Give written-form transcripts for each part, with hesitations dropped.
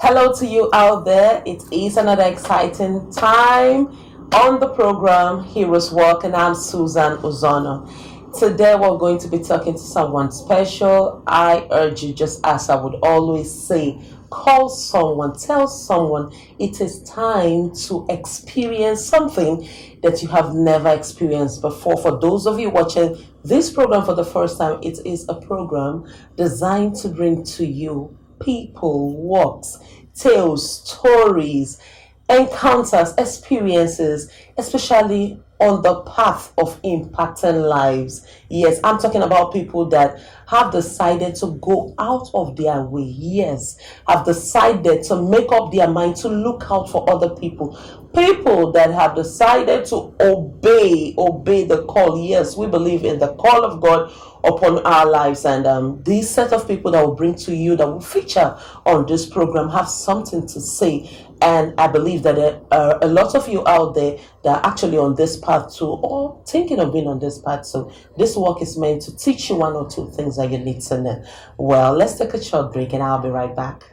Hello to you out there. It is another exciting time on the program Heroes Walk, and I'm Susan Ozono. Today we're going to be talking to someone special. I urge you, just as I would always say, call someone, tell someone it is time to experience something that you have never experienced before. For those of you watching this program for the first time, it is a program designed to bring to you people, walks, tales, stories, encounters, experiences, especially on the path of impacting lives. Yes, I'm talking about people that have decided to go out of their way. Yes, have decided to make up their mind to look out for other people. People that have decided to obey the call. Yes, we believe in the call of God upon our lives, and these set of people that will bring to you, that will feature on this program, have something to say. And I believe that there are a lot of you out there that are actually on this path too, or thinking of being on this path. So this work is meant to teach you one or two things that you need to know. Well, let's take a short break and I'll be right back.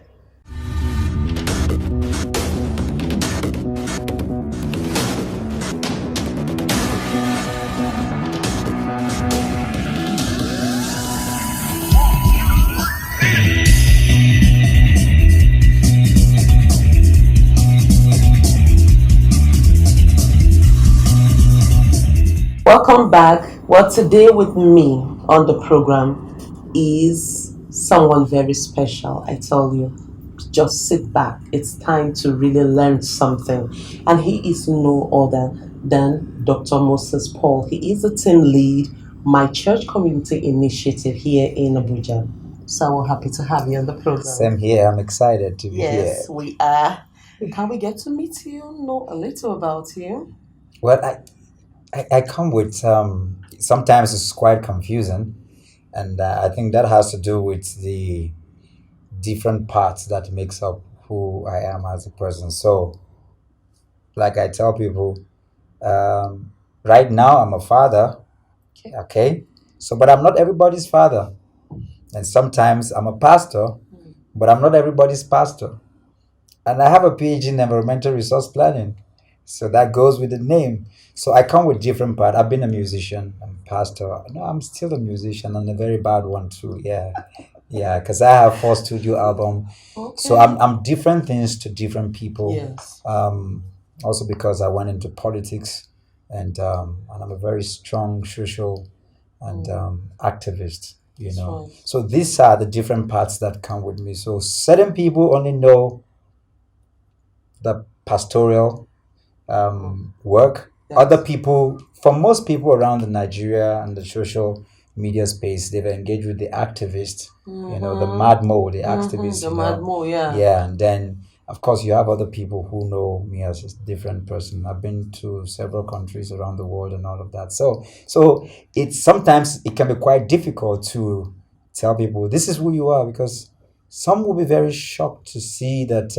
Welcome back. Well, today with me on the program is someone very special. I tell you, just sit back. It's time to really learn something. And he is no other than Dr. Moses Paul. He is the team lead, My Church Community Initiative here in Abuja. So we're happy to have you on the program. Same here. I'm excited to be here. Yes, we are. Can we get to meet you? Know a little about you? Well, I come with sometimes it's quite confusing, and I think that has to do with the different parts that makes up who I am as a person. So, like I tell people, right now I'm a father, Okay. okay? So, but I'm not everybody's father, and sometimes I'm a pastor, but I'm not everybody's pastor. And I have a PhD in environmental resource planning. So that goes with the name. So I come with different part. I've been a musician, I'm a pastor. No, I'm still a musician and a very bad one too. Yeah. Yeah, because I have 4 studio album. So Okay. I'm different things to different people. Yes. Also because I went into politics and I'm a very strong social and activist, That's right. So these are the different parts that come with me. So certain people only know the pastoral work. Other Yes. people, for most people around the Nigeria and the social media space, they've engaged with the activist, the mad mo, the activist, The Mad Mo, yeah. yeah. And then, of course, you have other people who know me as a different person. I've been to several countries around the world and all of that. So it's sometimes it can be quite difficult to tell people this is who you are, because some will be very shocked to see that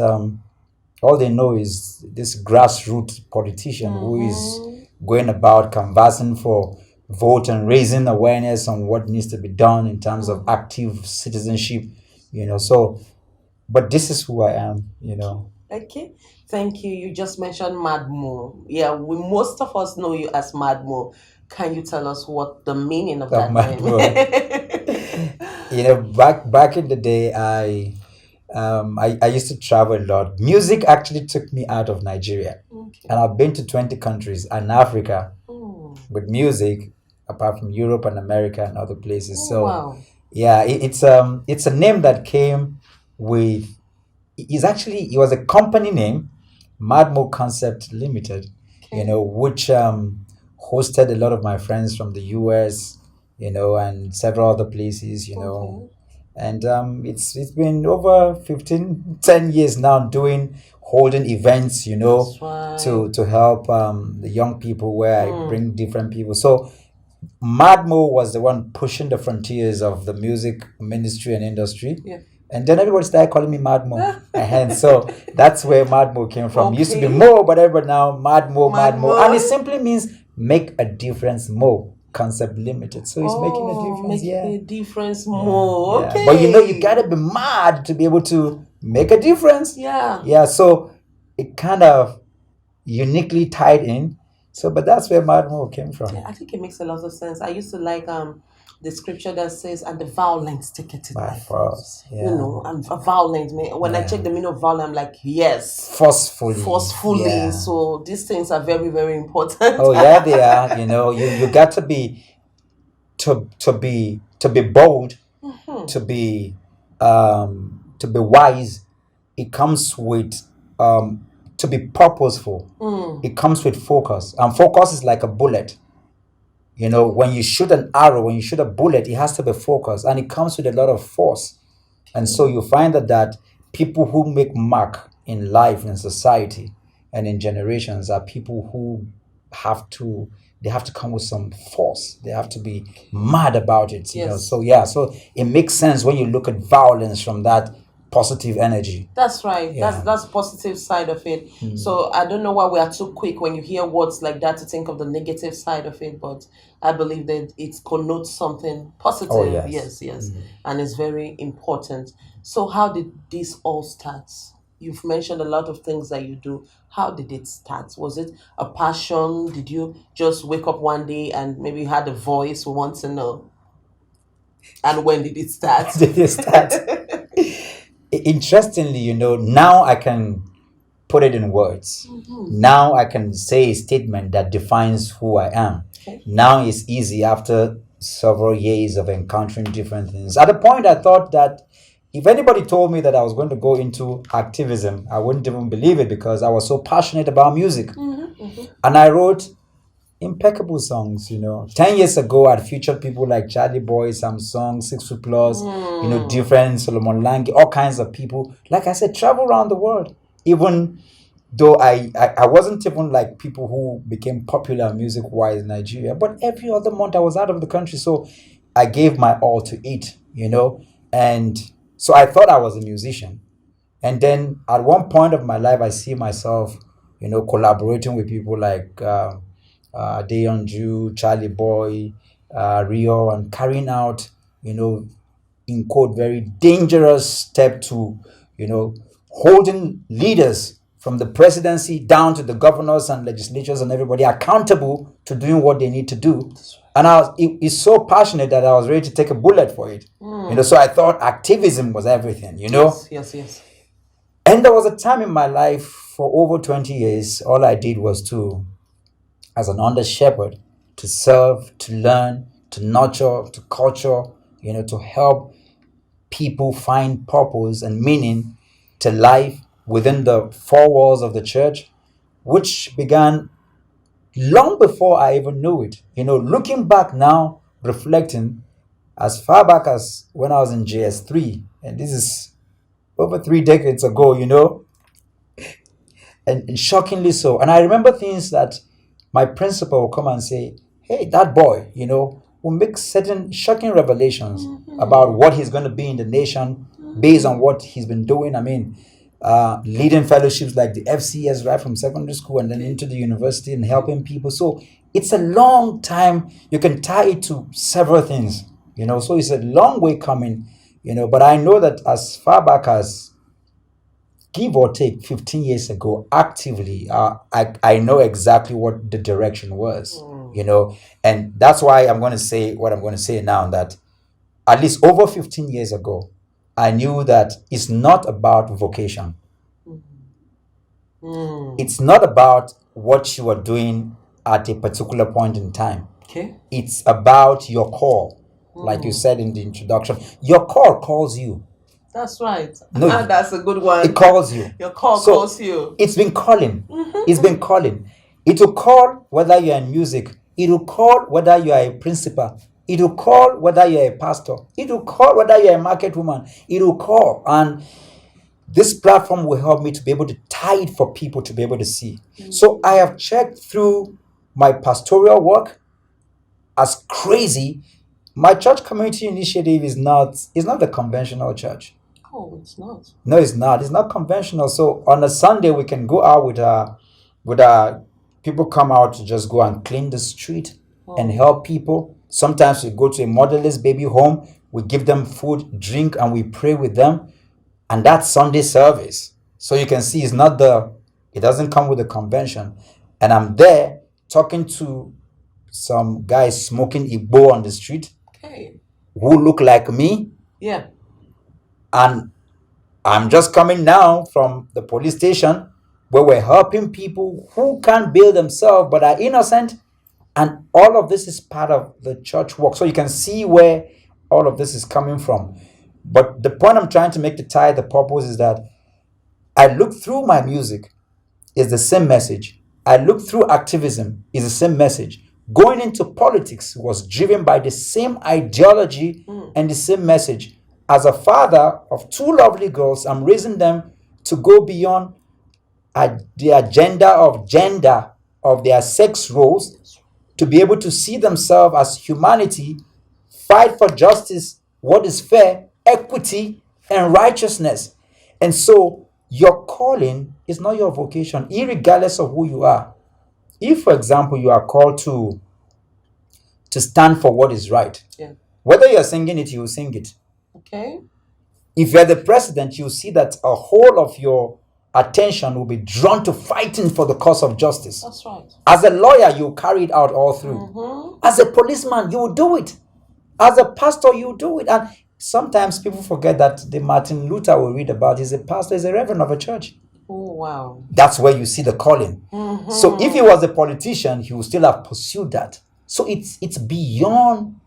all they know is this grassroots politician who is going about canvassing for vote and raising awareness on what needs to be done in terms of active citizenship, So, but this is who I am. Okay. Thank you. You just mentioned Mad Mo. Yeah, most of us know you as Mad Mo. Can you tell us what the meaning of that Mad Mo. name? Back in the day, I used to travel a lot. Music actually took me out of Nigeria, Okay. and I've been to 20 countries in Africa Oh, with music, apart from Europe and America and other places. So wow. yeah, it's a name that came with. It was a company name, Madmo Concept Limited, Okay. which hosted a lot of my friends from the US, and several other places, Okay. and it's been over 10 years now holding events, That's right. to help the young people, where I bring different people. So Madmo was the one pushing the frontiers of the music ministry and industry. Yeah. And then everybody started calling me Madmo. And so that's where Madmo came from. It used to be Okay. Mo, but everybody now Madmo, Madmo. Madmo. And it simply means make a difference, Mo. Concept Limited. So it's making a difference. Making Yeah. a difference Yeah, more. yeah. Okay. But you gotta be mad to be able to make a difference. Yeah. Yeah, so it kind of uniquely tied in. So, but that's where Mad Mo came from. Yeah, I think it makes a lot of sense. I used to like the scripture that says, "And the violent take it By by force." force. You Yeah. know, and violent. When I Yeah. check the meaning of violent, I'm like, yes, Forcefully. forcefully. Yeah. So these things are very, very important. Oh yeah, they are. You got to be to be bold, Mhm. to be wise. It comes with to be purposeful. Mm. It comes with focus, and focus is like a bullet. When you shoot an arrow, when you shoot a bullet, it has to be focused, and it comes with a lot of force. And so you find that people who make mark in life, in society, and in generations are people who have to they have to come with some force. They have to be mad about it. Yes. So yeah, so it makes sense when you look at violence from that positive energy. That's right. Yeah. That's positive side of it. So I don't know why we are too quick when you hear words like that to think of the negative side of it, but I believe that it connotes something positive. Oh, yes. Yes. And it's very important. So how did this all start? You've mentioned a lot of things that you do. How did it start? Was it a passion? Did you just wake up one day and maybe you had a voice? We want to know. And when did it start? Did it start? Interestingly, now I can put it in words. Now I can say a statement that defines who I am. Okay. Now it's easy after several years of encountering different things. At the point, I thought that if anybody told me that I was going to go into activism, I wouldn't even believe it because I was so passionate about music. And I wrote impeccable songs. 10 years ago, I'd featured people like Charlie Boy, Samsung, 6 Foot Plus, different Solomon Lange, all kinds of people. Like I said, travel around the world. Even though I wasn't even like people who became popular music-wise in Nigeria, but every other month I was out of the country. So I gave my all to it, and so I thought I was a musician. And then at one point of my life, I see myself, collaborating with people like Dayon Ju, Charlie Boy, Rio, and carrying out, in quote, very dangerous step to, holding leaders from the presidency down to the governors and legislatures and everybody accountable to doing what they need to do. And it's so passionate that I was ready to take a bullet for it. So I thought activism was everything, Yes. And there was a time in my life for over 20 years, all I did was as an under shepherd, to serve, to learn, to nurture, to culture, to help people find purpose and meaning to life within the four walls of the church, which began long before I even knew it. Looking back now, reflecting, as far back as when I was in JS3, and this is over 3 decades ago, and shockingly so. And I remember things that my principal will come and say, hey, that boy, will make certain shocking revelations about what he's going to be in the nation based on what he's been doing. I mean, leading fellowships like the FCS right from secondary school and then into the university and helping people. So it's a long time. You can tie it to several things, so it's a long way coming, but I know that as far back as give or take 15 years ago, actively, I know exactly what the direction was, and that's why I'm going to say what I'm going to say now, that at least over 15 years ago, I knew that it's not about vocation. It's not about what you are doing at a particular point in time. Okay. It's about your call. Like you said in the introduction, your call calls you. That's right. No, that's a good one. It calls you. Your call So, calls you. It's been calling. It's been calling. It will call whether you're in music. It will call whether you are a principal. It will call whether you're a pastor. It will call whether you're a market woman. It will call. And this platform will help me to be able to tie it for people to be able to see. So I have checked through my pastoral work. As crazy, my church community initiative is not a conventional church. Oh, it's not. No, it's not. It's not conventional. So on a Sunday, we can go out with our people come out to just go and clean the street and help people. Sometimes we go to a motherless baby home. We give them food, drink, and we pray with them. and that's Sunday service. So you can see it doesn't come with a convention. And I'm there talking to some guys smoking Igbo on the street Okay. who look like me. Yeah. And I'm just coming now from the police station where we're helping people who can't bail themselves but are innocent. And all of this is part of the church work. So you can see where all of this is coming from. But the point I'm trying to make to tie the purpose is that I look through my music, is the same message. I look through activism, is the same message. Going into politics was driven by the same ideology and the same message. As a father of two lovely girls, I'm raising them to go beyond the agenda of gender, of their sex roles, to be able to see themselves as humanity, fight for justice, what is fair, equity, and righteousness. And so your calling is not your vocation, irregardless of who you are. If, for example, you are called to stand for what is right, Yeah. whether you're singing it, you will sing it. Okay. If you're the president, you see that a whole of your attention will be drawn to fighting for the cause of justice. That's right. As a lawyer, you carry it out all through. As a policeman, you will do it. As a pastor, you do it. And sometimes people forget that the Martin Luther we read about is a pastor, is a reverend of a church. Oh, wow. That's where you see the calling. So if he was a politician, he would still have pursued that. So it's beyond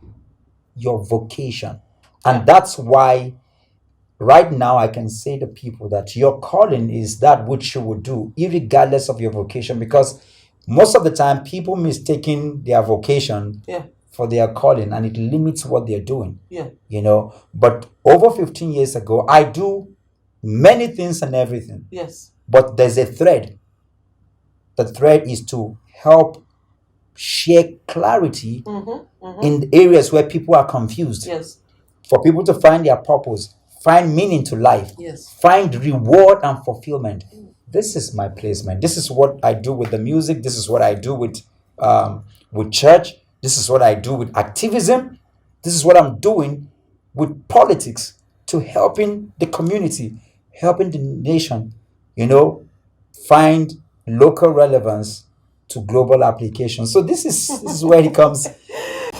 your vocation. And that's why right now I can say to people that your calling is that which you would do, irregardless of your vocation, because most of the time people mistaking their vocation Yeah. for their calling, and it limits what they're doing. Yeah. But over 15 years ago, I do many things and everything, Yes. but there's a thread. The thread is to help share clarity in the areas where people are confused, Yes. for people to find their purpose, find meaning to life, Yes. find reward and fulfillment. This is my placement. This is what I do with the music. This is what I do with church. This is what I do with activism. This is what I'm doing with politics, to helping the community, helping the nation, find local relevance to global application. So this is where it comes.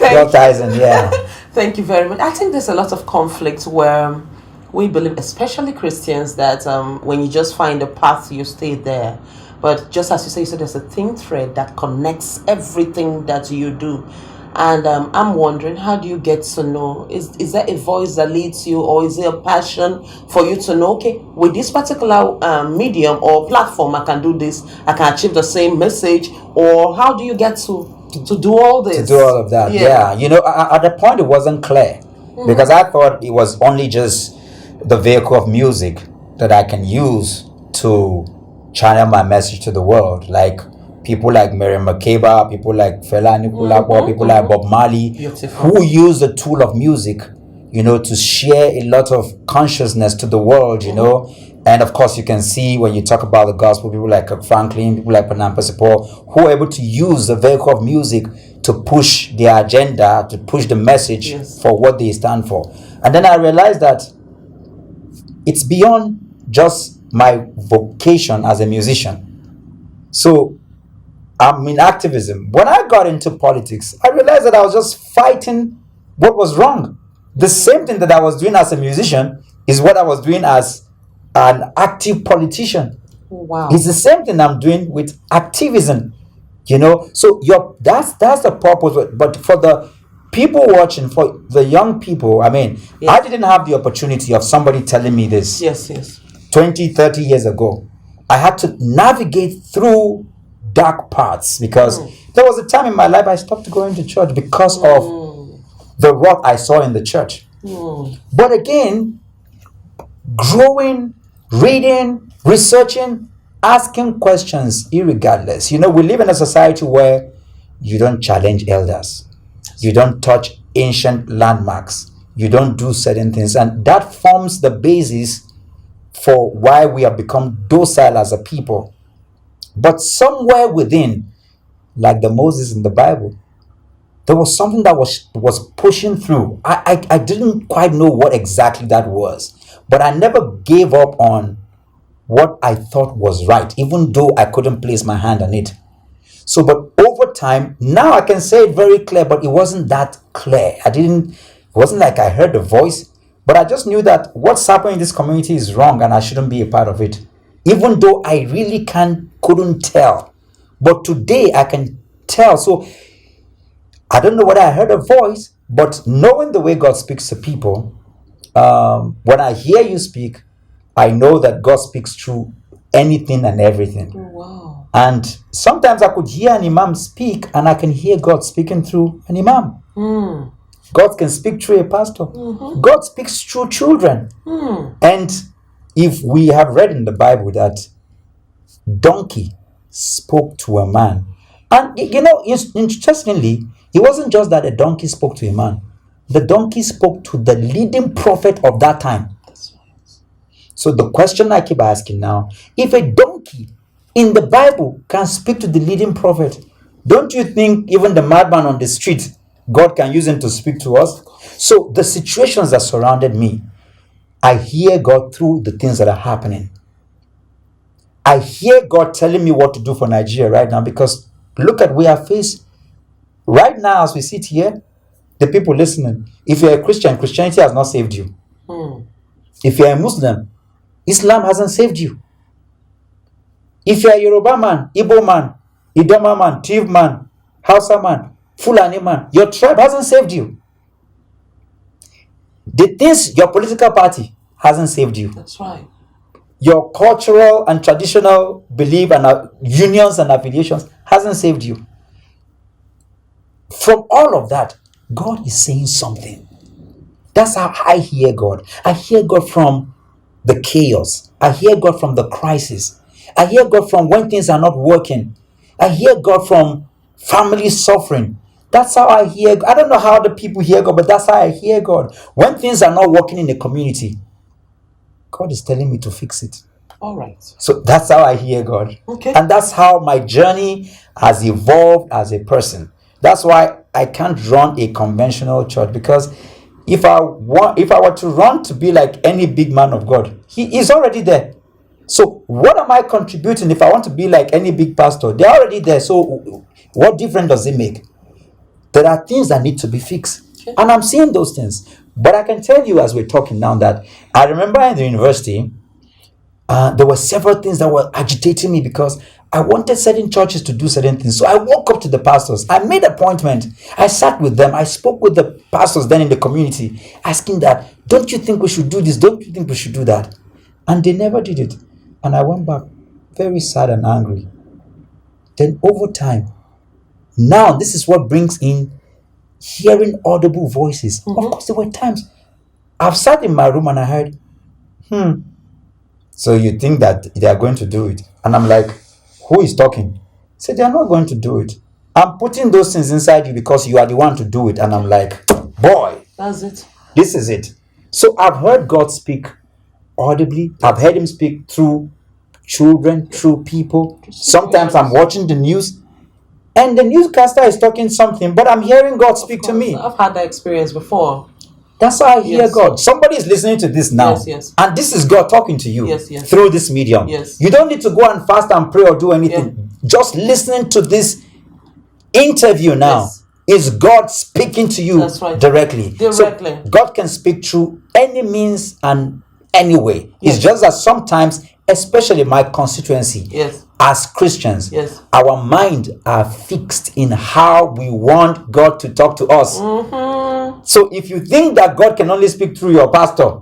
Your Tyson, yeah. Thank you very much. I think there's a lot of conflict where we believe, especially Christians, that when you just find a path, you stay there. But just as you said, there's a thin thread that connects everything that you do. And I'm wondering, how do you get to know? Is there a voice that leads you, or is it a passion for you to know, okay, with this particular medium or platform, I can do this, I can achieve the same message? Or how do you get to do all this? To do all of that, yeah. At the point, it wasn't clear, because I thought it was only just the vehicle of music that I can use to channel my message to the world. Like people like Miriam Makeba, people like Fela Anikulapo, people like Bob Marley, Beautiful. who use the tool of music, to share a lot of consciousness to the world, And of course, you can see when you talk about the gospel, people like Kirk Franklin, people like Panam Percival, who are able to use the vehicle of music to push their agenda, to push the message for what they stand for. And then I realized that it's beyond just my vocation as a musician. So I'm in activism. When I got into politics, I realized that I was just fighting what was wrong. The same thing that I was doing as a musician is what I was doing as an active politician. Wow. It's the same thing I'm doing with activism. So that's the purpose. But for the people watching, for the young people, I didn't have the opportunity of somebody telling me this. Yes. 20, 30 years ago. I had to navigate through dark parts, because there was a time in my life I stopped going to church because of the rot I saw in the church. But again, growing, reading, researching, asking questions irregardless. We live in a society where you don't challenge elders. You don't touch ancient landmarks. You don't do certain things. And that forms the basis for why we have become docile as a people. But somewhere within, like the Moses in the Bible, there was something that was pushing through. I didn't quite know what exactly that was. But I never gave up on what I thought was right, even though I couldn't place my hand on it. So, but over time, now I can say it very clear, but it wasn't that clear. It wasn't like I heard the voice, but I just knew that what's happening in this community is wrong and I shouldn't be a part of it. Even though I really couldn't tell. But today I can tell. So I don't know whether I heard a voice, but knowing the way God speaks to people, when I hear you speak, I know that God speaks through anything and everything. Wow. And sometimes I could hear an imam speak and I can hear God speaking through an imam. God can speak through a pastor. God speaks through children. And if we have read in the Bible that donkey spoke to a man, and interestingly, it wasn't just that a donkey spoke to a man. The donkey spoke to the leading prophet of that time. So the question I keep asking now, if a donkey in the Bible can speak to the leading prophet, don't you think even the madman on the street, God can use him to speak to us? So the situations that surrounded me, I hear God through the things that are happening. I hear God telling me what to do for Nigeria right now, because look at where I face right now as we sit here. The people listening, if you're a Christian, Christianity has not saved you. If you're a Muslim, Islam hasn't saved you. If you're a Yoruba man, Igbo man, Idoma man, Tiv man, Hausa man, Fulani man, your tribe hasn't saved you. The things your political party hasn't saved you. That's right. Your cultural and traditional belief and unions and affiliations hasn't saved you. From all of that, God is saying something. That's how I hear God. I hear God from the chaos. I hear God from the crisis. I hear God from when things are not working. I hear God from family suffering. That's how I hear. I don't know how other people hear God, but that's how I hear God. When things are not working in the community, God is telling me to fix it. All right. So that's how I hear God. Okay. And that's how my journey has evolved as a person. That's why I can't run a conventional church, because if I were to run to be like any big man of God, he is already there. So what am I contributing if I want to be like any big pastor? They're already there. So what difference does it make? There are things that need to be fixed. Okay. And I'm seeing those things. But I can tell you as we're talking now that I remember in the university, there were several things that were agitating me because I wanted certain churches to do certain things. So I walked up to the pastors. I made an appointment. I sat with them. I spoke with the pastors then in the community, asking that, don't you think we should do this? Don't you think we should do that? And they never did it. And I went back very sad and angry. Then over time, now this is what brings in hearing audible voices. Of course, there were times I've sat in my room and I heard, so you think that they are going to do it? And I'm like, who is talking? Say they are not going to do it. I'm putting those things inside you because you are the one to do it. And I'm like, boy, that's it. This is it. So I've heard God speak audibly. I've heard him speak through children, through people. Sometimes I'm watching the news and the newscaster is talking something, but I'm hearing God speak to me. I've had that experience before. That's how I hear God. Somebody is listening to this now. Yes. And this is God talking to you through this medium. Yes. You don't need to go and fast and pray or do anything. Just listening to this interview now is God speaking to you directly. So God can speak through any means and any way. It's just that sometimes, especially my constituency, as Christians, our mind are fixed in how we want God to talk to us. So if you think that God can only speak through your pastor,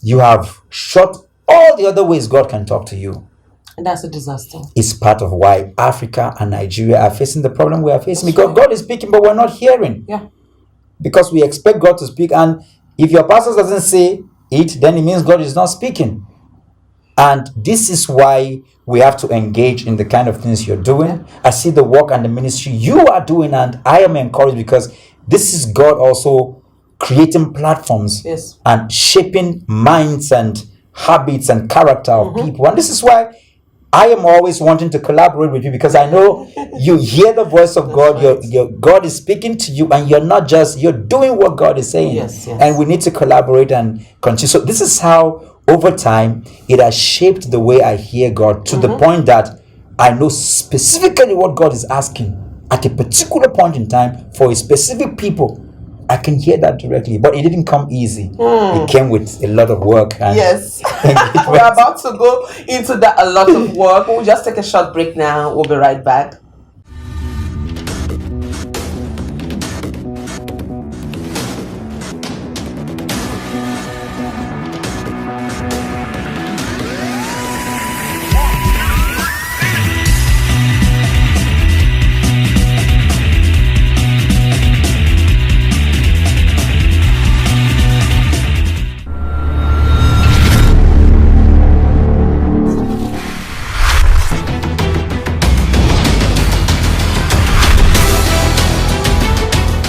you have shut all the other ways God can talk to you. And that's a disaster. It's part of why Africa and Nigeria are facing the problem we are facing. Because God is speaking, but we're not hearing. Because we expect God to speak. And if your pastor doesn't say it, then it means God is not speaking. And this is why we have to engage in the kind of things you're doing. I see the work and the ministry you are doing, and I am encouraged because this is God also creating platforms and shaping minds and habits and character of people. And this is why I am always wanting to collaborate with you because I know you hear the voice of God. Your God is speaking to you, and you're doing what God is saying. Yes, yes. And we need to collaborate and continue. So this is how over time it has shaped the way I hear God to the point that I know specifically what God is asking at a particular point in time for a specific people. I can hear that directly, but it didn't come easy. It came with a lot of work. And Yes. engagement. We're about to go into that a lot of work. We'll just take a short break now. We'll be right back.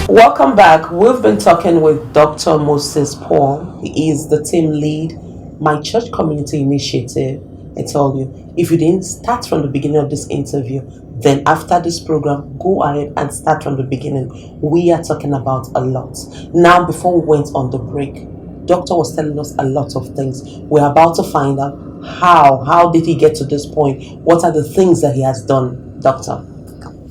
Welcome back. We've been talking with Dr. Moses Paul. He is the team lead, My Church Community Initiative. I told you, if you didn't start from the beginning of this interview, then after this program, go ahead and start from the beginning. We are talking about a lot. Now, before we went on the break, Doctor was telling us a lot of things. We're about to find out how did he get to this point? What are the things that he has done, Doctor?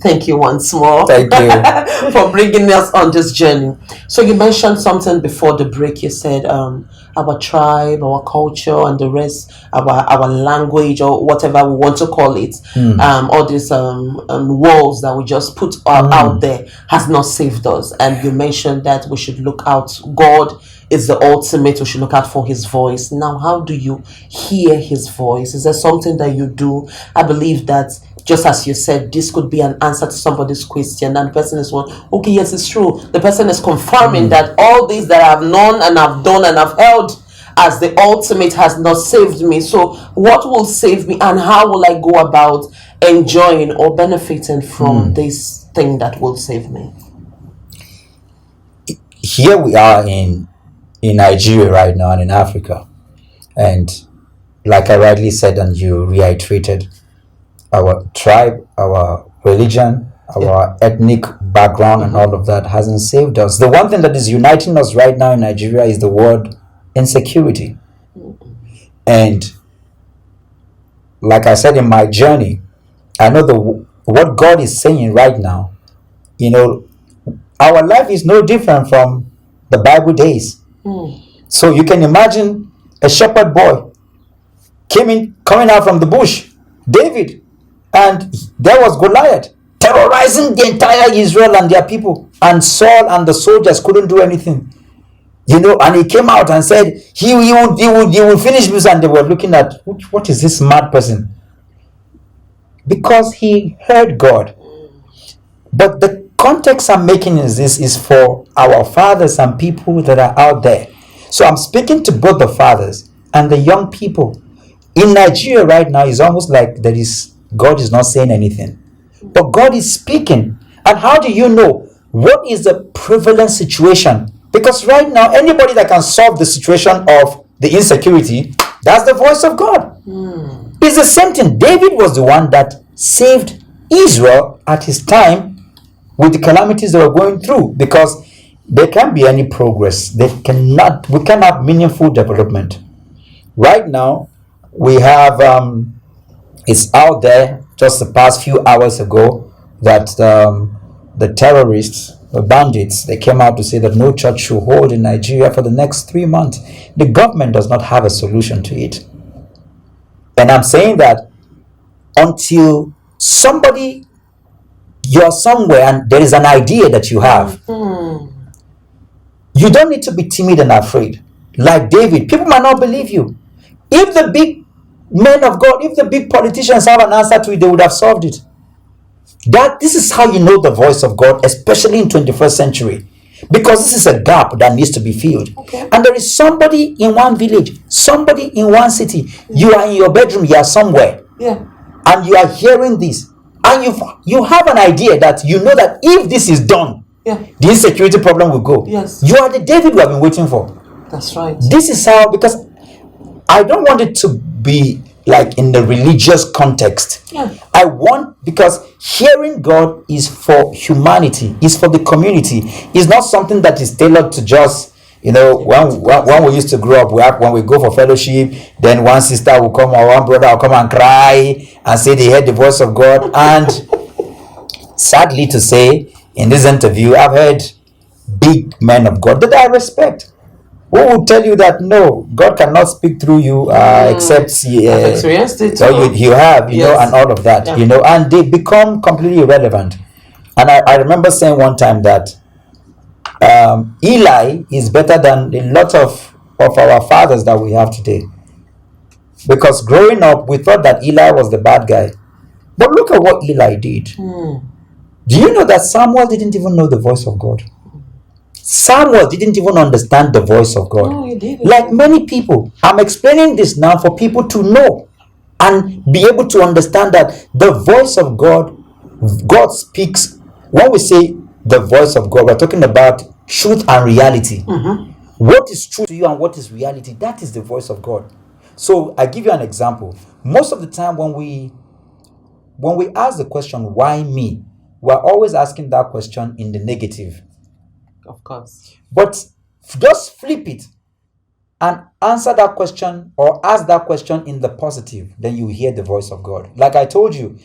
Thank you once more. Thank you. For bringing us on this journey. So you mentioned something before the break. You said our tribe, our culture, and the rest, our language, or whatever we want to call it, all these walls that we just put out there has not saved us. And you mentioned that we should look out. God is the ultimate. We should look out for His voice. Now, how do you hear His voice? Is there something that you do? I believe that, just as you said, this could be an answer to somebody's question, and the person is one, okay, yes, it's true. The person is confirming that all these that I've known and I've done and I've held as the ultimate has not saved me. So what will save me, and how will I go about enjoying or benefiting from this thing that will save me? Here we are in Nigeria right now and in Africa, and like I rightly said and you reiterated, our tribe, our religion, our ethnic background, and all of that hasn't saved us. The one thing that is uniting us right now in Nigeria is the word insecurity. And like I said, in my journey, I know what God is saying right now. Our life is no different from the Bible days. So you can imagine a shepherd boy coming out from the bush, David. And there was Goliath terrorizing the entire Israel and their people, and Saul and the soldiers couldn't do anything. And he came out and said he would finish this, and they were looking at, what is this mad person? Because he heard God. But the context I'm making is for our fathers and people that are out there. So I'm speaking to both the fathers and the young people. In Nigeria right now, it's almost like God is not saying anything, but God is speaking. And how do you know what is the prevalent situation? Because right now, anybody that can solve the situation of the insecurity, that's the voice of God. It's the same thing. David was the one that saved Israel at his time with the calamities they were going through, because there can't be any progress. We cannot have meaningful development. Right now, we have it's out there just the past few hours ago that the terrorists, the bandits, they came out to say that no church should hold in Nigeria for the next 3 months. The government does not have a solution to it. And I'm saying that until you're somewhere and there is an idea that you have, you don't need to be timid and afraid. Like David, people might not believe you. If the big men of God, if the big politicians have an answer to it, they would have solved it. This is how you know the voice of God, especially in 21st century, because this is a gap that needs to be filled. Okay. And there is somebody in one village, somebody in one city. You are in your bedroom, you are somewhere, and you are hearing this, and you have an idea that you know that if this is done, the insecurity problem will go. Yes. You are the David we have been waiting for. That's right. This is how, because I don't want it to be like in the religious context. Yeah. I want, because hearing God is for humanity, is for the community. It's not something that is tailored to just, when we used to grow up, when we go for fellowship, then one sister will come or one brother will come and cry and say they heard the voice of God. And sadly to say, in this interview, I've heard big men of God that I respect who will tell you that no, God cannot speak through you except I've experienced it or too. you have, Yes. and all of that, Yeah. and they become completely irrelevant. And I remember saying one time that Eli is better than a lot of our fathers that we have today. Because growing up, we thought that Eli was the bad guy. But look at what Eli did. Do you know that Samuel didn't even know the voice of God? Samuel didn't even understand the voice of God. No, he didn't. Like many people, I'm explaining this now for people to know and be able to understand that the voice of God, God speaks. When we say the voice of God, we're talking about truth and reality. What is true to you and what is reality? That is the voice of God. So I give you an example. Most of the time when we ask the question, why me? We're always asking that question in the negative. Of course. But just flip it and answer that question or ask that question in the positive, then you hear the voice of God. Like I told you,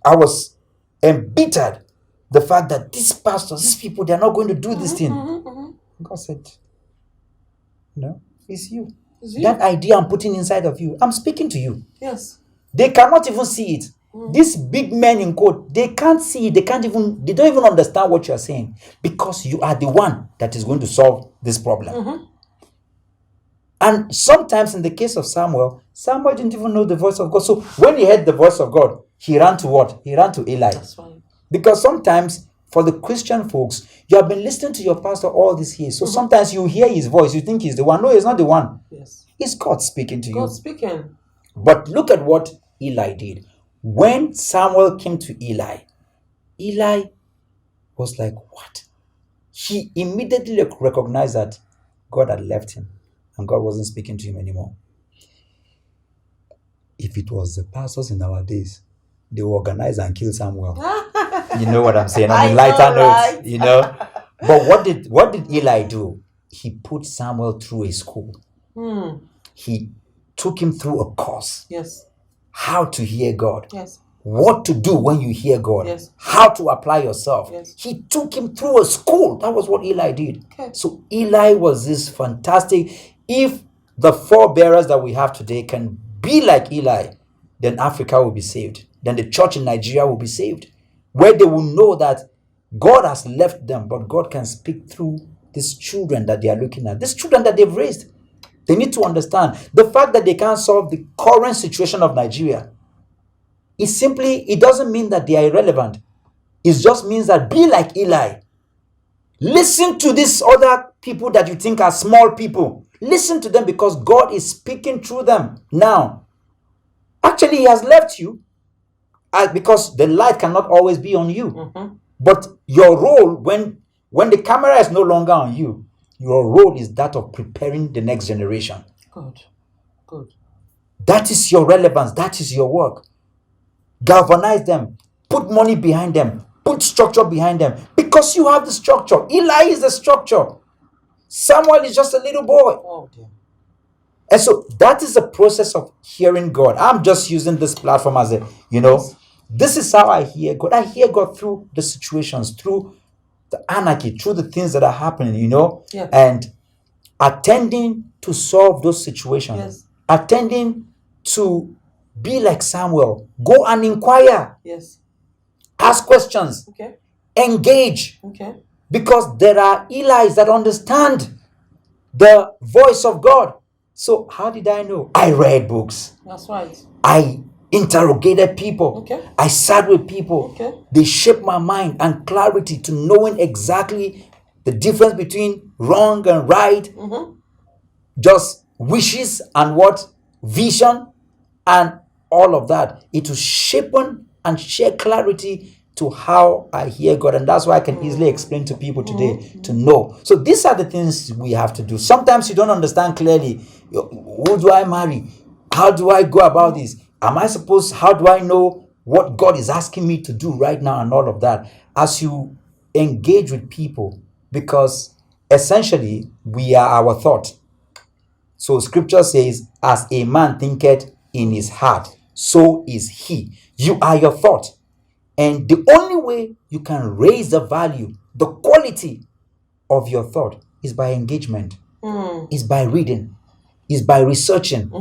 I was embittered the fact that these pastors, these people, they're not going to do this thing. God said, no, it's you. It's you. That idea I'm putting inside of you, I'm speaking to you. Yes. They cannot even see it. These big men in quote, they can't see it. They don't even understand what you're saying, because you are the one that is going to solve this problem. And sometimes in the case of Samuel didn't even know the voice of God. So when he heard the voice of God, he ran to what? He ran to Eli. That's right. Because sometimes for the Christian folks, you have been listening to your pastor all these years. So sometimes you hear his voice, you think he's the one. No, he's not the one. Yes. It's God speaking to God you. speaking. But look at what Eli did. When Samuel came to Eli was like, what? He immediately recognized that God had left him and God wasn't speaking to him anymore. If it was the pastors in our days, they will organize and kill Samuel. You know what I'm saying? On a lighter note, But what did Eli do? He put Samuel through a school. He took him through a course. Yes. How to hear God. Yes. What to do when you hear God. Yes. How to apply yourself. Yes. He took him through a school. That was what Eli did. Okay. So Eli was this fantastic. If the forebearers that we have today can be like Eli, then Africa will be saved. Then the church in Nigeria will be saved. Where they will know that God has left them, but God can speak through these children that they are looking at. These children that they've raised. They need to understand the fact that they can't solve the current situation of Nigeria. It doesn't mean that they are irrelevant. It just means that be like Eli. Listen to these other people that you think are small people. Listen to them, because God is speaking through them now. Actually, he has left you because the light cannot always be on you. But your role, when the camera is no longer on you, your role is that of preparing the next generation. Good. That is your relevance. That is your work. Galvanize them. Put money behind them. Put structure behind them. Because you have the structure. Eli is the structure. Samuel is just a little boy. Oh dear. And so that is the process of hearing God. I'm just using this platform as this is how I hear God. I hear God through the situations, through the anarchy, through the things that are happening, Yeah. and attending to solve those situations, Yes. attending to be like Samuel, go and inquire, Yes. ask questions, Okay. engage, Okay. because there are Elis that understand the voice of God. So how did I know? I read books. That's right. I interrogated people. Okay. I sat with people. Okay. They shaped my mind and clarity to knowing exactly the difference between wrong and right. Just wishes and what? Vision and all of that. It will shape and share clarity to how I hear God. And that's why I can easily explain to people today to know. So these are the things we have to do. Sometimes you don't understand clearly. Who do I marry? How do I go about this? How do I know what God is asking me to do right now and all of that? As you engage with people, because essentially we are our thought. So scripture says, as a man thinketh in his heart, so is he. You are your thought. And the only way you can raise the value, the quality of your thought is by engagement, is by reading, is by researching,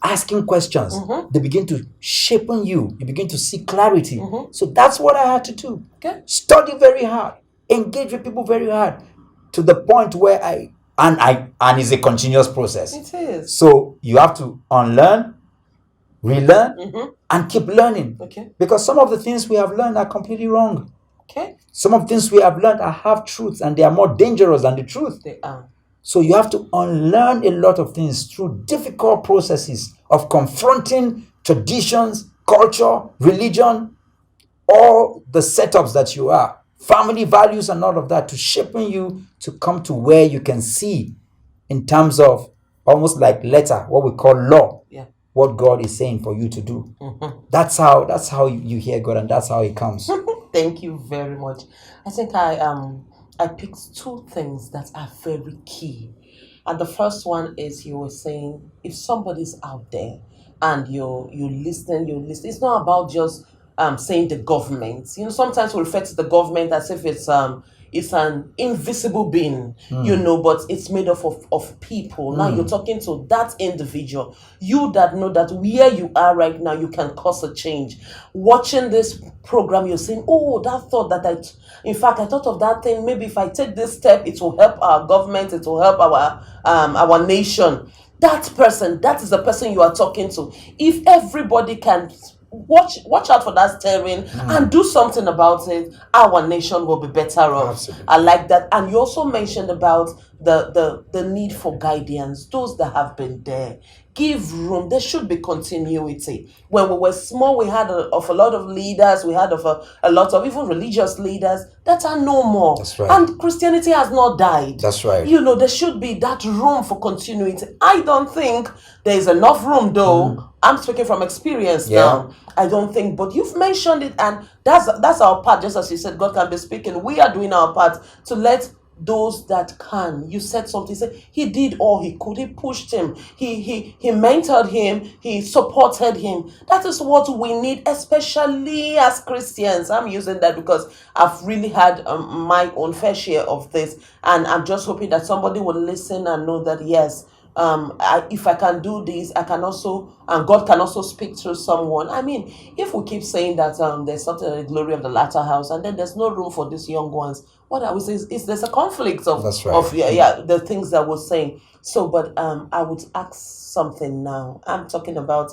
asking questions. They begin to shape on you. You begin to see clarity. So that's what I had to do. Okay. Study very hard, engage with people very hard, to the point where and it's a continuous process. It is. So you have to unlearn, relearn, and keep learning. Okay. Because some of the things we have learned are completely wrong. Okay. Some of the things we have learned are half truths, and they are more dangerous than the truth. They are. So you have to unlearn a lot of things through difficult processes of confronting traditions, culture, religion, all the setups that you are, family values and all of that, to shaping you to come to where you can see in terms of almost like letter, what we call law, Yeah. what God is saying for you to do. That's how you hear God, and that's how it comes. Thank you very much. I think I picked two things that are very key. And the first one is, you were saying, if somebody's out there and you listen. It's not about just saying the government. Sometimes we refer to the government as if it's an invisible being, but it's made up of people. Now you're talking to that individual. You that know that where you are right now, you can cause a change. Watching this program, you're saying, oh, that thought that in fact, I thought of that thing. Maybe if I take this step, it will help our government, it will help our nation. That person, that is the person you are talking to. If everybody can watch out for that steering and do something about it, our nation will be better off. Absolutely. I like that. And you also mentioned about the need for guidance. Those that have been there, give room. There should be continuity. When we were small, we had a lot of leaders. We had a lot of even religious leaders that are no more. That's right. And Christianity has not died. That's right. There should be that room for continuity. I don't think there is enough room, though. I'm speaking from experience now. I don't think, but you've mentioned it, and that's our part. Just as you said, God can be speaking. We are doing our part to let those that can. You said something. Said he did all he could. He pushed him. He mentored him. He supported him. That is what we need, especially as Christians. I'm using that because I've really had my own fair share of this, and I'm just hoping that somebody will listen and know that yes. If I can do this, I can also, and God can also speak through someone. I mean, if we keep saying that there's something in the glory of the latter house, and then there's no room for these young ones, what I would say is there's a conflict of That's right. of the things that we're saying. So, but I would ask something now. I'm talking about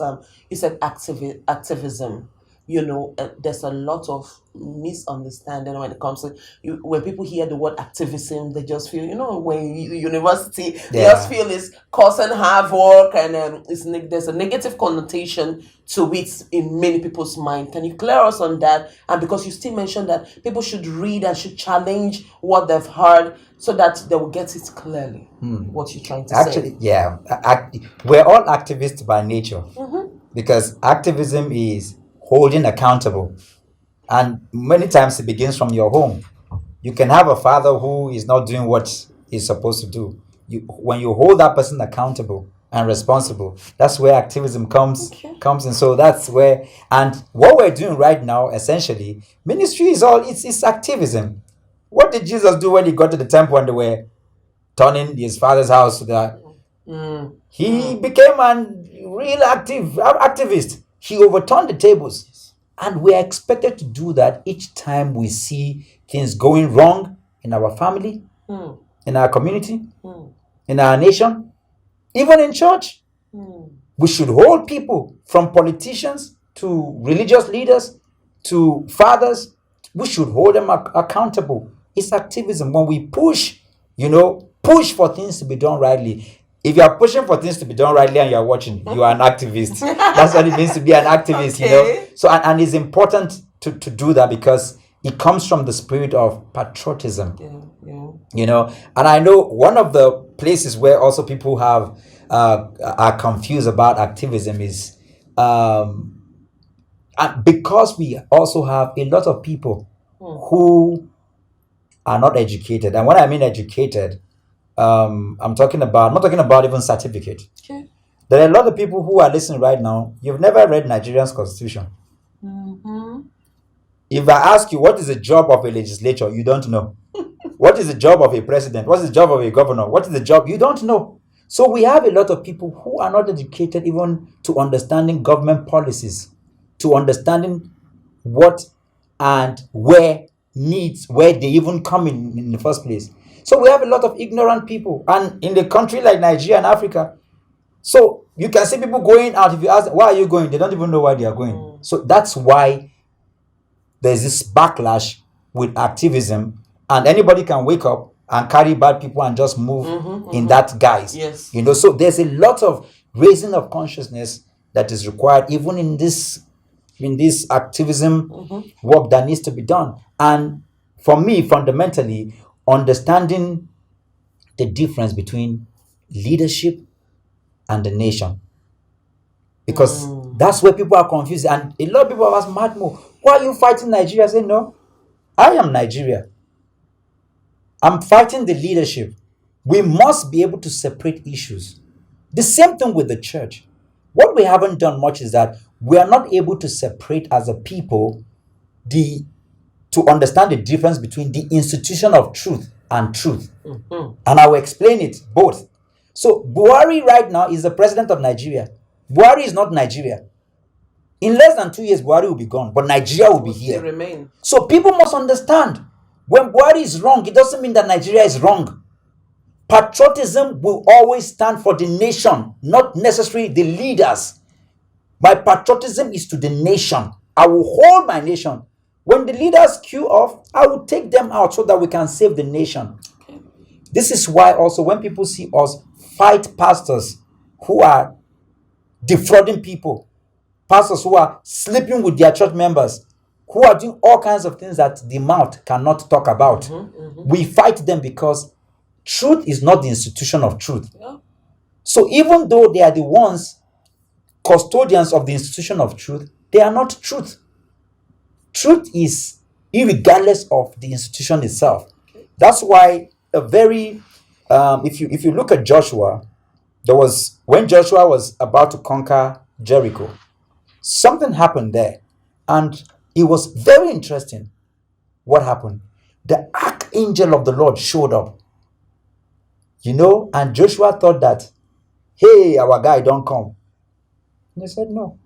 you said activism. There's a lot of misunderstanding when it comes to when people hear the word activism, they just feel, when university, they just feel it's causing havoc, and there's a negative connotation to it in many people's mind. Can you clear us on that? And because you still mentioned that people should read and should challenge what they've heard so that they will get it clearly. What you're trying to say. Actually, yeah. We're all activists by nature, because activism is holding accountable, and many times it begins from your home. You can have a father who is not doing what he's supposed to do. When you hold that person accountable and responsible, that's where activism comes in. So that's where, and what we're doing right now, essentially, ministry is it's activism. What did Jesus do when he got to the temple and they were turning his father's house to that? He became a real activist. He overturned the tables. And we are expected to do that each time we see things going wrong in our family, in our community, in our nation, even in church. We should hold people, from politicians to religious leaders to fathers. We should hold them accountable. It's activism. When we push for things to be done rightly. If you are pushing for things to be done rightly and you are watching, you are an activist. That's what it means to be an activist, So, and it's important to do that, because it comes from the spirit of patriotism. And I know one of the places where also people have are confused about activism is because we also have a lot of people who are not educated. And when I mean educated, I'm not talking about even certificate. Okay. There are a lot of people who are listening right now. You've never read Nigerian's constitution. If I ask you what is the job of a legislature, you don't know. What is the job of a president? What is the job of a governor? What is the job? You don't know. So we have a lot of people who are not educated even to understanding government policies, to understanding what and where they even come in the first place. So we have a lot of ignorant people. And in a country like Nigeria and Africa, so you can see people going out. If you ask them, why are you going? They don't even know why they are going. So that's why there's this backlash with activism, and anybody can wake up and carry bad people and just move in that guise. Yes. So there's a lot of raising of consciousness that is required even in this activism work that needs to be done. And for me, fundamentally, understanding the difference between leadership and the nation, because that's where people are confused. And a lot of people have asked, Madmo, why are you fighting Nigeria? I say, no, I am Nigeria. I'm fighting the leadership. We must be able to separate issues. The same thing with the church. What we haven't done much is that we are not able to separate as a people to understand the difference between the institution of truth and truth. And I will explain it both. So Buhari right now is the president of Nigeria. Buhari is not Nigeria. In less than 2 years, Buhari will be gone, but Nigeria will be here. Remain. So people must understand, when Buhari is wrong, it doesn't mean that Nigeria is wrong. Patriotism will always stand for the nation, not necessarily the leaders. My patriotism is to the nation. I will hold my nation. When the leaders queue off, I will take them out so that we can save the nation. Okay. This is why also when people see us fight pastors who are defrauding people, pastors who are sleeping with their church members, who are doing all kinds of things that the mouth cannot talk about, we fight them because truth is not the institution of truth. Yeah. So even though they are the ones custodians of the institution of truth, they are not truth. Truth is irregardless of the institution itself. Okay. That's why if you look at Joshua, when Joshua was about to conquer Jericho, something happened there, and it was very interesting. What happened? The archangel of the Lord showed up, and Joshua thought that, hey, our guy don't come. And they said, no.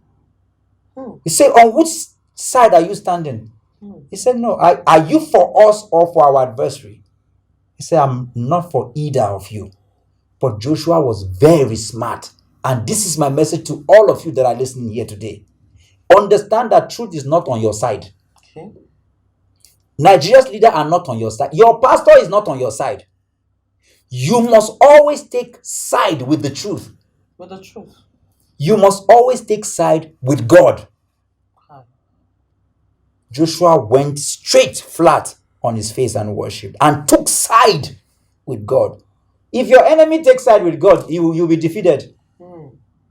He said, on which side are you standing? He said, no. Are you for us or for our adversary? He said, I'm not for either of you. But Joshua was very smart. And this is my message to all of you that are listening here today. Understand that truth is not on your side. Okay. Nigeria's leaders are not on your side. Your pastor is not on your side. You must always take side with the truth. With the truth. You must always take side with God. Okay. Joshua went straight flat on his face and worshipped and took side with God. If your enemy takes side with God, you'll be defeated.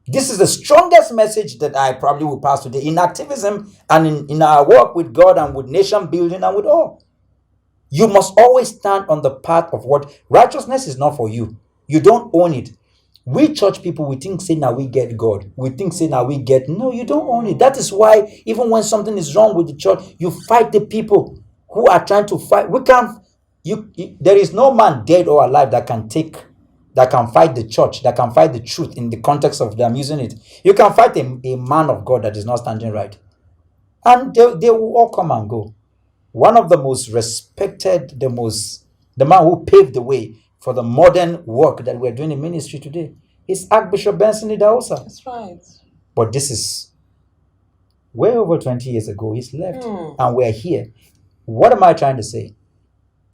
This is the strongest message that I probably will pass today in activism and in our work with God and with nation building and with all. You must always stand on the path of what righteousness is not for you. You don't own it. We church people, we think, say now we get God. We think, say now we get. No, you don't own it. That is why even when something is wrong with the church, you fight the people who are trying to fight. There is no man dead or alive that can fight the church, that can fight the truth in the context of them using it. You can fight a man of God that is not standing right. And they will all come and go. One of the most respected, the man who paved the way for the modern work that we're doing in ministry today is Archbishop Benson Idahosa. That's right. But this is way over 20 years ago. He's left and we're here. What am I trying to say?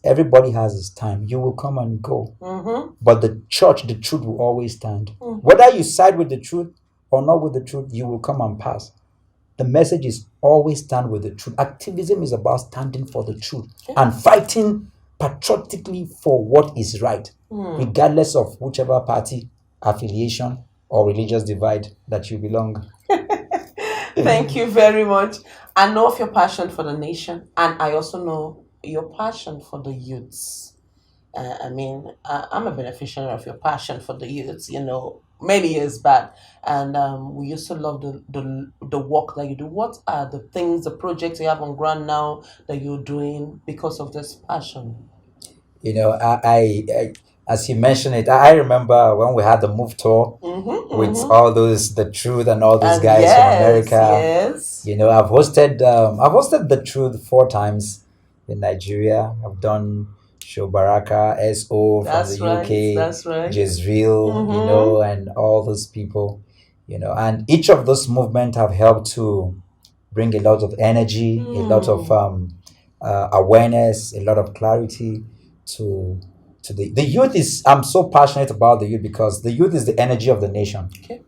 Everybody has his time. You will come and go. But the church, the truth will always stand. Whether you side with the truth or not with the truth, you will come and pass. The message is always stand with the truth. Activism is about standing for the truth and fighting patriotically for what is right, regardless of whichever party affiliation or religious divide that you belong. Thank you very much. I know of your passion for the nation, and I also know your passion for the youths. I'm a beneficiary of your passion for the youths, many years back. And we used to love the work that you do. What are the things, the projects you have on ground now that you're doing because of this passion? I as you mentioned it, I remember when we had the move tour Mm-hmm, with mm-hmm. all those the truth and all those And guys from yes, America. yes, I've hosted the truth 4 times in Nigeria. I've done Show Baraka, SO from the that's right, UK, that's right. Jezreel, Mm-hmm. and all those people, and each of those movements have helped to bring a lot of energy, a lot of Mm. awareness, a lot of clarity to the youth. Is I'm so passionate about the youth because the youth is the energy of the nation. Okay,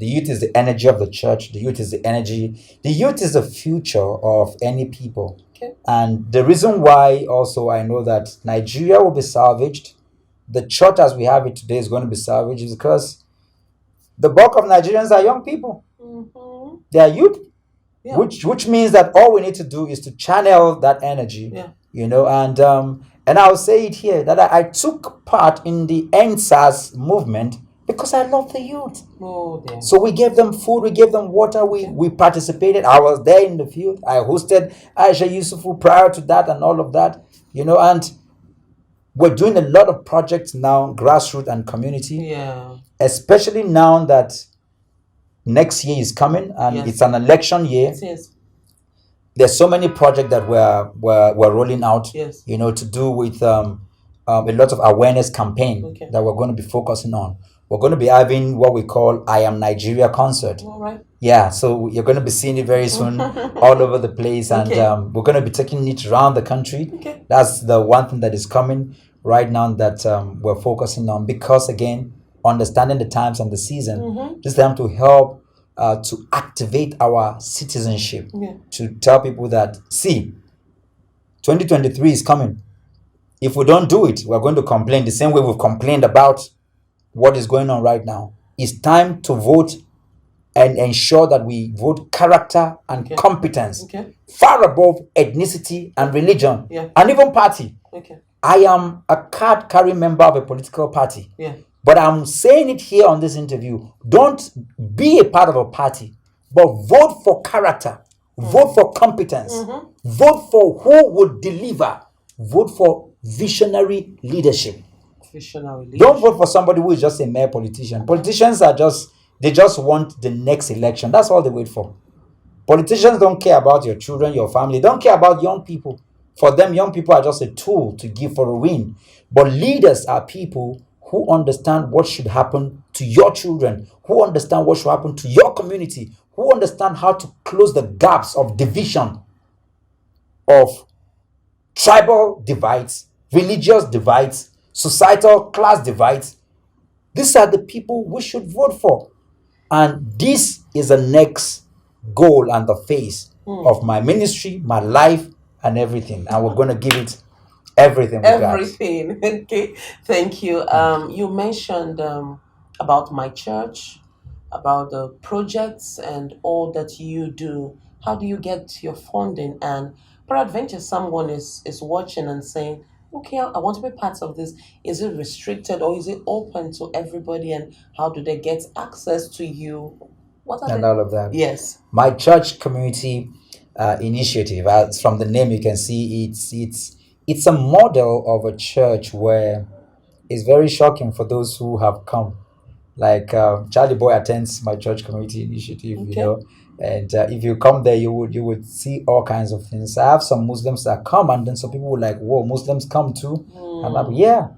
The youth is the energy of the church. The youth is the energy. The youth is the future of any people. okay. And the reason why also I know that Nigeria will be salvaged, the church as we have it today is going to be salvaged, is because the bulk of Nigerians are young people. Mm-hmm. They are youth, Yeah, which means that all we need to do is to channel that energy, yeah. and I'll say it here that I took part in the NSAS movement because I love the youth. Oh, dear. So we gave them food, we gave them water, Okay. we participated. I was there in the field. I hosted Aisha Yusufu prior to that and all of that, and we're doing a lot of projects now, grassroots and community, Yeah. especially now that next year is coming and Yes. it's an election year. It is. There's so many projects that we're rolling out, Yes. to do with a lot of awareness campaign Okay. that we're going to be focusing on. We're going to be having what we call I Am Nigeria concert. All right. Yeah, so you're going to be seeing it very soon all over the place, and Okay. we're going to be taking it around the country. Okay. That's the one thing that is coming right now that we're focusing on because, again, understanding the times and the season, Mm-hmm. this time to help to activate our citizenship, Yeah. to tell people that, see, 2023 is coming. If we don't do it, we're going to complain the same way we've complained about what is going on right now. It's time to vote and ensure that we vote character and Okay. competence Okay. far above ethnicity and religion, Yeah. and even party. Okay. I am a card carrying member of a political party, Yeah. but I'm saying it here on this interview. Don't be a part of a party, but vote for character, vote for competence, vote for who will deliver, vote for visionary leadership. Visionary leader. Don't vote for somebody who is just a mere politician. Politicians they just want the next election. That's all they wait for. Politicians don't care about your children, your family, don't care about young people. For them, young people are just a tool to give for a win. But leaders are people who understand what should happen to your children, who understand what should happen to your community, who understand how to close the gaps of division, of tribal divides, religious divides, societal class divides. These are the people we should vote for. And this is the next goal and the phase of my ministry, my life, and everything. And we're going to give it everything we got. Everything. Okay. Thank you. You mentioned about my church, about the projects and all that you do. How do you get your funding? And peradventure, someone is watching and saying, "Okay, I want to be part of this." Is it restricted or is it open to everybody? And how do they get access to you? What are And the all of that. Yes. My church community initiative, as from the name you can see, it's a model of a church where it's very shocking for those who have come. Like Charlie Boy attends my church community initiative, Okay. and if you come there, you would see all kinds of things. I have some Muslims that come, and then some people were like, "Whoa, Muslims come too?" And I'm, yeah,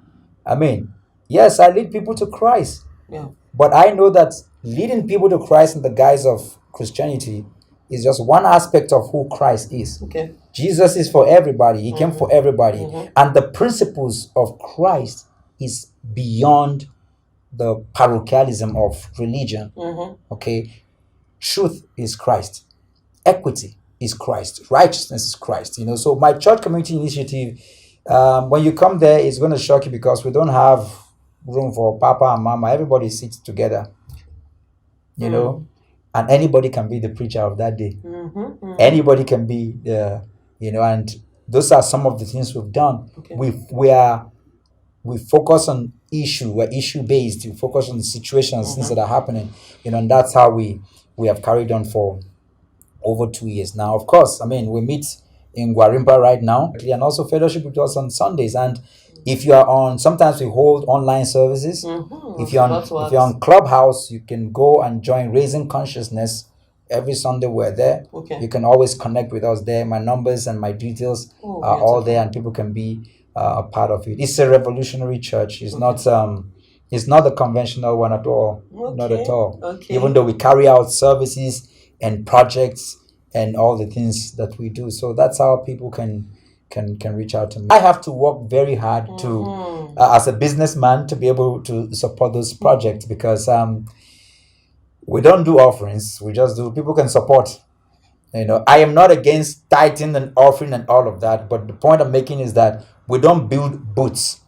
I mean, yes, I lead people to Christ, Yeah. but I know that leading people to Christ in the guise of Christianity is just one aspect of who Christ is. Okay. Jesus is for everybody. He came for everybody. And the principles of Christ is beyond the parochialism of religion. Okay? Truth is Christ. Equity is Christ. Righteousness is Christ. So my church community initiative, when you come there, it's going to shock you because we don't have room for Papa and Mama. Everybody sits together, you Mm. know, and anybody can be the preacher of that day. Mm-hmm. Anybody can be the, and those are some of the things we've done. Okay. We focus on we're issue based. We focus on the situations, things that are happening, and that's how we have carried on for over 2 years now. Of course, I mean, we meet in Guarimpa right now, and also fellowship with us on Sundays. And if you are on, sometimes we hold online services. If you're on Clubhouse, you can go and join Raising Consciousness. Every Sunday we're there. Okay. You can always connect with us there. My numbers and my details are all there, and people can be a part of it. It's a revolutionary church. It's not a conventional one at all. Not at all. Okay. Even though we carry out services and projects and all the things that we do, so that's how people can reach out to me. I have to work very hard to as a businessman to be able to support those projects, because we don't do offerings, we just do, people can support. I am not against tithing and offering and all of that, but the point I'm making is that we don't build booths.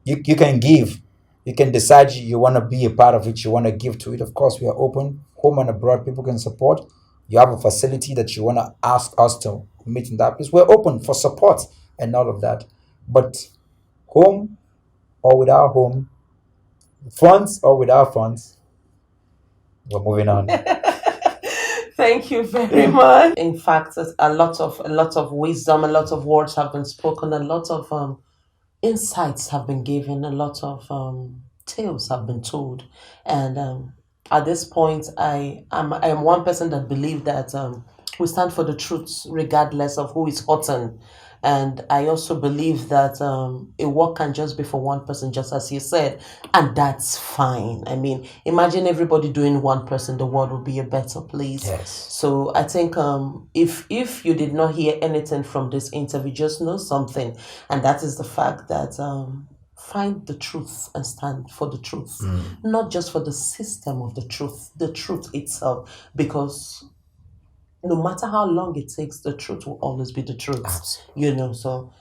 You can give, you can decide you want to be a part of it, you want to give to it. Of course, we are open, home and abroad, people can support. You have a facility that you want to ask us to meet in that place, we're open for support and all of that. But home or without home, funds or without funds, we're moving on. Thank you very much. In fact, a lot of wisdom, a lot of words have been spoken, a lot of insights have been given, a lot of tales have been told, and at this point, I am one person that believes that we stand for the truth regardless of who is hurting. And I also believe that a work can just be for one person, just as you said, and that's fine. I mean, imagine everybody doing one person, the world would be a better place. Yes. So I think if you did not hear anything from this interview, just know something, and that is the fact that find the truth and stand for the truth, not just for the system of the truth itself, because no matter how long it takes, the truth will always be the truth. Absolutely. So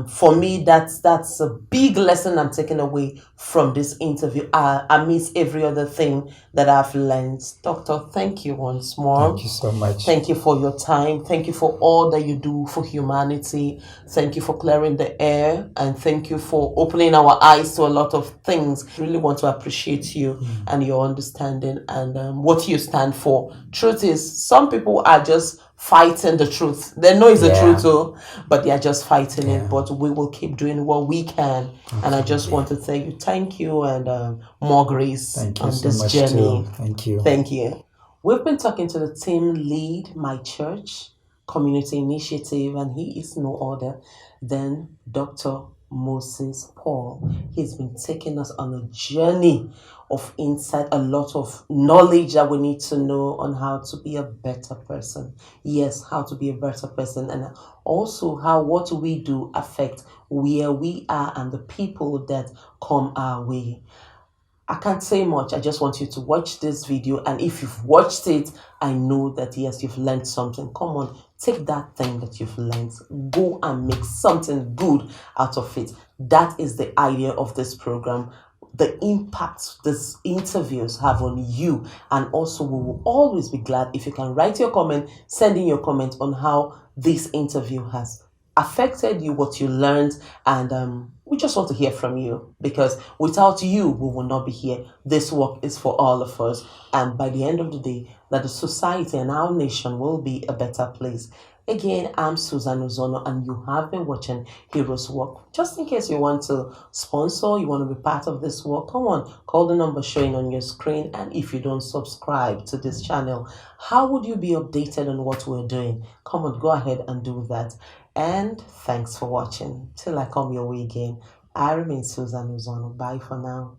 for me, that's a big lesson I'm taking away from this interview. Amidst every other thing that I've learned. Doctor, thank you once more. Thank you so much. Thank you for your time. Thank you for all that you do for humanity. Thank you for clearing the air, and thank you for opening our eyes to a lot of things. Really want to appreciate you and your understanding and what you stand for. Truth is, some people are just fighting the truth. They know it's the truth, though, but they are just fighting it. But we will keep doing what we can. And I just want to say thank you, and more grace Thank you on so this much journey. too. Thank you. Thank you. We've been talking to the team lead, My Church Community Initiative, and he is no other than Dr. Moses Paul. He's been taking us on a journey of insight, a lot of knowledge that we need to know on how to be a better person. Yes, how to be a better person, and also how what we do affect where we are and the people that come our way. I can't say much. I just want you to watch this video, and if you've watched it, I know that yes, you've learned something. Come on, take that thing that you've learned, go and make something good out of it. That is the idea of this program, the impact these interviews have on you. And also, we will always be glad if you can write your comment, send in your comment on how this interview has affected you, what you learned, and we just want to hear from you, because without you, we will not be here. This work is for all of us, and by the end of the day, that the society and our nation will be a better place. Again, I'm Susan Ozono, and you have been watching Heroes Work. Just in case you want to sponsor, you want to be part of this work, come on, call the number showing on your screen. And if you don't subscribe to this channel, how would you be updated on what we're doing? Come on, go ahead and do that. And thanks for watching. Till I come your way again, I remain Susan Ozono. Bye for now.